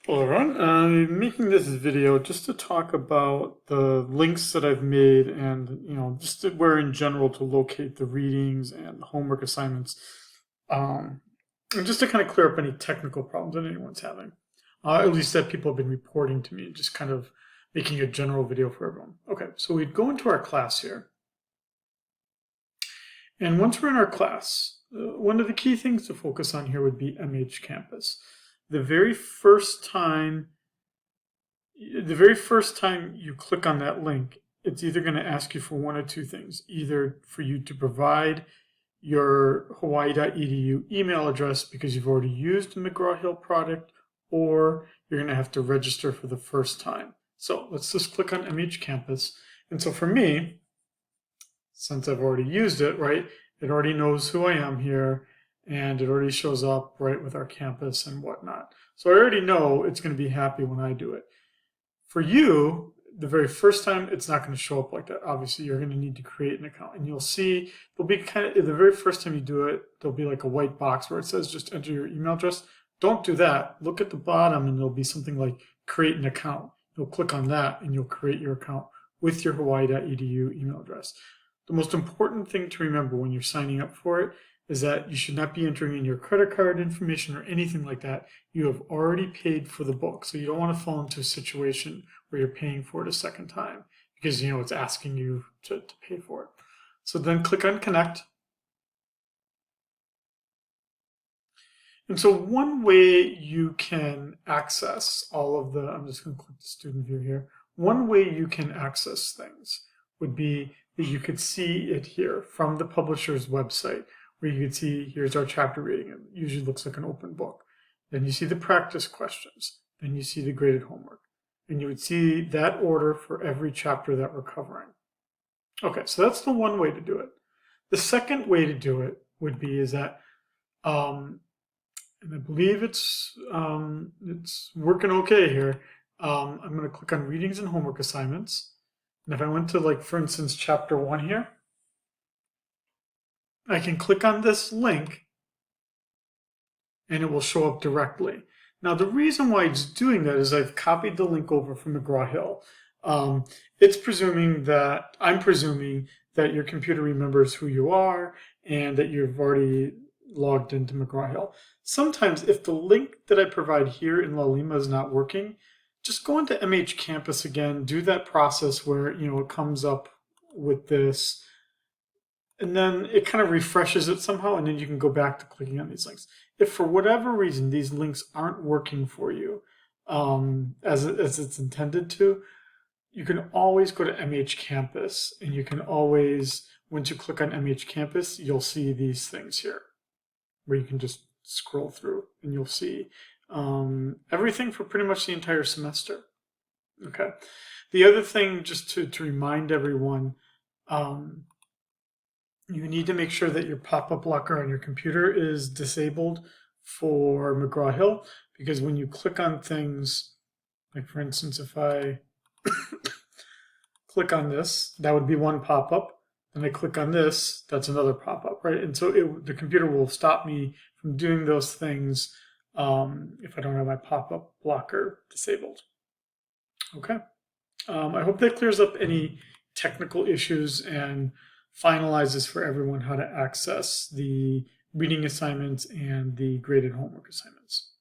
Hello everyone, I'm making this video just to talk about the links that I've made and, just where in general to locate the readings and homework assignments, um, and just to kind of clear up any technical problems that anyone's having, at least that people have been reporting to me, just kind of making a general video for everyone. Okay, so we'd go into our class here, and once we're in our class, one of the key things to focus on here would be MH Campus. The very first time you click on that link, it's either going to ask you for one of two things. Either for you to provide your hawaii.edu email address because you've already used the McGraw-Hill product, or you're going to have to register for the first time. So let's just click on MH Campus. And so for me, since I've already used it, right, it already knows who I am here, and it already shows up, right, with our campus and whatnot. So I already know it's going to be happy when I do it. For you, the very first time, it's not going to show up like that. Obviously, you're going to need to create an account. And you'll see, there'll be kind of, the very first time you do it, there'll be like a white box where it says just enter your email address. Don't do that. Look at the bottom and there'll be something like create an account. You'll click on that and you'll create your account with your hawaii.edu email address. The most important thing to remember when you're signing up for it is that you should not be entering in your credit card information or anything like that. You have already paid for the book. So you don't want to fall into a situation where you're paying for it a second time because, it's asking you to pay for it. So then click on connect. And so one way you can access all of the, I'm just going to click the student view here. One way you can access things would be that you could see it here from the publisher's website, where you can see here's our chapter reading. It usually looks like an open book. Then you see the practice questions. Then you see the graded homework. And you would see that order for every chapter that we're covering. Okay, so that's the one way to do it. The second way to do it would be is that, and I believe it's working okay here. I'm going to click on readings and homework assignments. And if I went to, like, for instance, chapter 1 here, I can click on this link and it will show up directly. Now, the reason why it's doing that is I've copied the link over from McGraw-Hill. I'm presuming that your computer remembers who you are and that you've already logged into McGraw-Hill. Sometimes if the link that I provide here in Laulima is not working, just go into MH Campus again, do that process where, it comes up with this, and then it kind of refreshes it somehow, and then you can go back to clicking on these links. If for whatever reason these links aren't working for you as it's intended to, you can always go to MH Campus, and you can always, once you click on MH Campus, you'll see these things here, where you can just scroll through, and you'll see everything for pretty much the entire semester. Okay. The other thing, just to remind everyone, you need to make sure that your pop-up blocker on your computer is disabled for McGraw-Hill, because when you click on things, like for instance, if I click on this, that would be one pop-up. Then I click on this, that's another pop-up, right? And so the computer will stop me from doing those things if I don't have my pop-up blocker disabled. Okay. I hope that clears up any technical issues and finalizes for everyone how to access the reading assignments and the graded homework assignments.